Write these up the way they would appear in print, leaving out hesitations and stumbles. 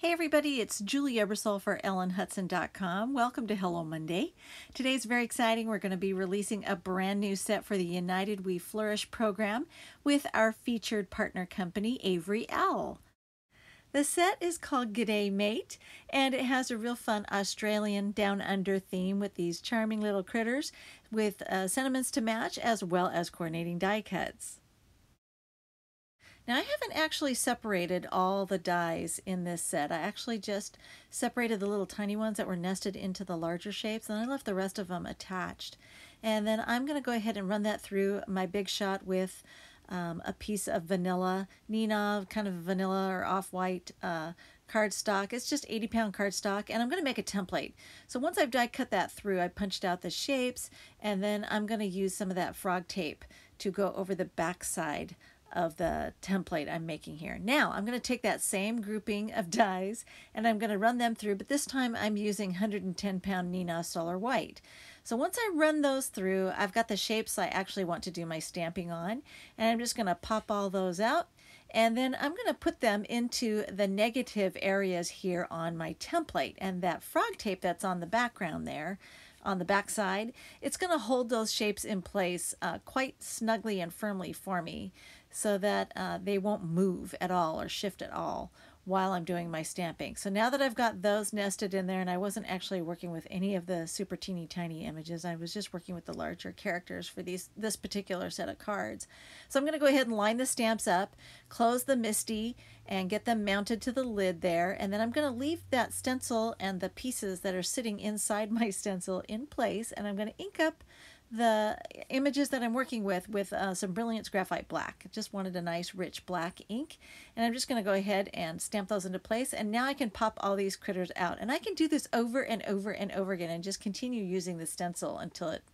Hey everybody, it's Julie Ebersole for EllenHutson.com. Welcome to Hello Monday. Today's very exciting. We're going to be releasing a brand new set for the United We Flourish program with our featured partner company, Avery Owl. The set is called G'day Mate, and it has a real fun Australian down under theme with these charming little critters with sentiments to match as well as coordinating die cuts. Now I haven't actually separated all the dies in this set. I actually just separated the little tiny ones that were nested into the larger shapes, and I left the rest of them attached. And then I'm going to go ahead and run that through my Big Shot with a piece of vanilla, Nina, kind of vanilla or off-white cardstock. It's just 80-pound cardstock, and I'm going to make a template. So once I've die cut that through, I punched out the shapes, and then I'm going to use some of that frog tape to go over the back side of the template I'm making here. Now I'm going to take that same grouping of dies and I'm going to run them through, but this time I'm using 110-pound Nina Solar White. So once I run those through, I've got the shapes I actually want to do my stamping on, and I'm just going to pop all those out, and then I'm going to put them into the negative areas here on my template. And that frog tape that's on the background there on the back side, it's going to hold those shapes in place quite snugly and firmly for me, so that they won't move at all or shift at all while I'm doing my stamping. So now that I've got those nested in there, and I wasn't actually working with any of the super teeny tiny images, I was just working with the larger characters for this particular set of cards. So I'm going to go ahead and line the stamps up, close the MISTI, and get them mounted to the lid there, and then I'm going to leave that stencil and the pieces that are sitting inside my stencil in place, and I'm going to ink up the images that I'm working with some Brilliance Graphite Black. I just wanted a nice rich black ink, and I'm just going to go ahead and stamp those into place, and now I can pop all these critters out, and I can do this over and over and over again and just continue using the stencil until it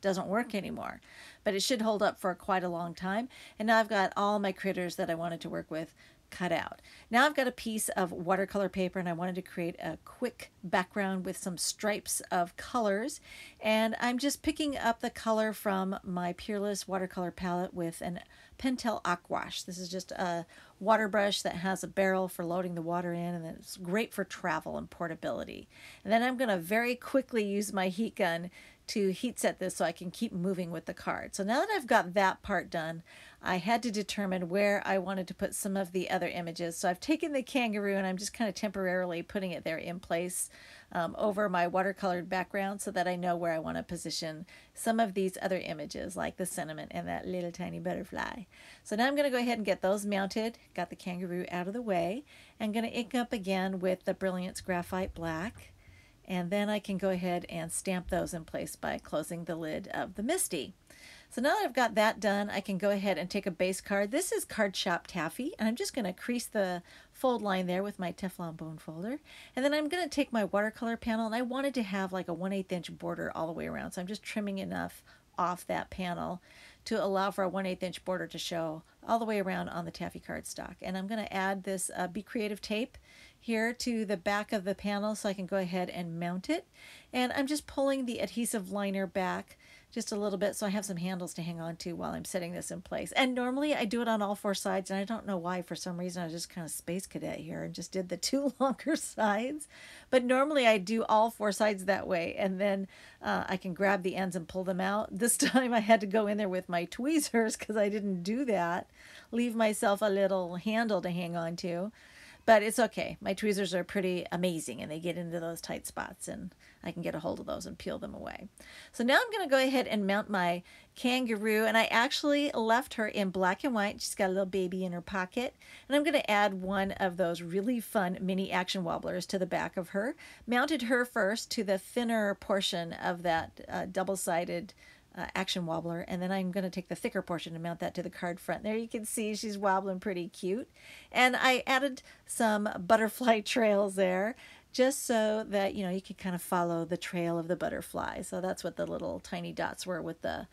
doesn't work anymore. But it should hold up for quite a long time. And now I've got all my critters that I wanted to work with cut out. Now I've got a piece of watercolor paper, and I wanted to create a quick background with some stripes of colors, and I'm just picking up the color from my Peerless watercolor palette with an Pentel Aquash. This is just a water brush that has a barrel for loading the water in, and it's great for travel and portability. And then I'm going to very quickly use my heat gun to heat set this so I can keep moving with the card. So now that I've got that part done, I had to determine where I wanted to put some of the other images. So I've taken the kangaroo and I'm just kind of temporarily putting it there in place over my watercolored background so that I know where I want to position some of these other images, like the sentiment and that little tiny butterfly. So now I'm going to go ahead and get those mounted. Got the kangaroo out of the way. I'm going to ink up again with the Brilliance Graphite Black. And then I can go ahead and stamp those in place by closing the lid of the MISTI. So now that I've got that done, I can go ahead and take a base card. This is Card Shop Taffy, and I'm just going to crease the fold line there with my Teflon bone folder. And then I'm going to take my watercolor panel, and I wanted to have like a 1/8 inch border all the way around. So I'm just trimming enough off that panel to allow for a 1/8 inch border to show all the way around on the taffy cardstock. And I'm going to add this Be Creative tape here to the back of the panel so I can go ahead and mount it. And I'm just pulling the adhesive liner back just a little bit so I have some handles to hang on to while I'm setting this in place. And normally I do it on all four sides, and I don't know why. For some reason I was just kind of space cadet here and just did the two longer sides. But normally I do all four sides that way, and then I can grab the ends and pull them out. This time I had to go in there with my tweezers because I didn't do that. Leave myself a little handle to hang on to. But it's okay. My tweezers are pretty amazing, and they get into those tight spots, and I can get a hold of those and peel them away. So now I'm going to go ahead and mount my kangaroo, and I actually left her in black and white. She's got a little baby in her pocket, and I'm going to add one of those really fun mini action wobblers to the back of her. Mounted her first to the thinner portion of that double-sided action wobbler, and then I'm going to take the thicker portion and mount that to the card front. There you can see she's wobbling pretty cute, and I added some butterfly trails there just so that you can kind of follow the trail of the butterfly. So that's what the little tiny dots were with the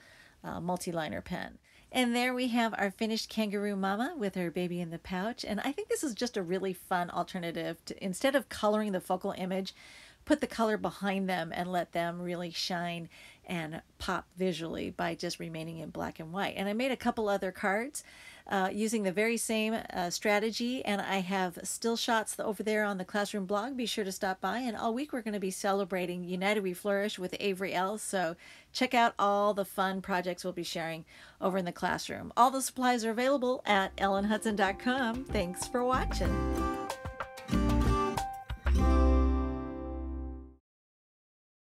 multi-liner pen. And there we have our finished kangaroo mama with her baby in the pouch. And I think this is just a really fun alternative to, instead of coloring the focal image, put the color behind them and let them really shine and pop visually by just remaining in black and white. And I made a couple other cards using the very same strategy, and I have still shots over there on the classroom blog. Be sure to stop by, and all week we're going to be celebrating United We Flourish with Avery Ells, so check out all the fun projects we'll be sharing over in the classroom. All the supplies are available at ellenhutson.com. Thanks for watching.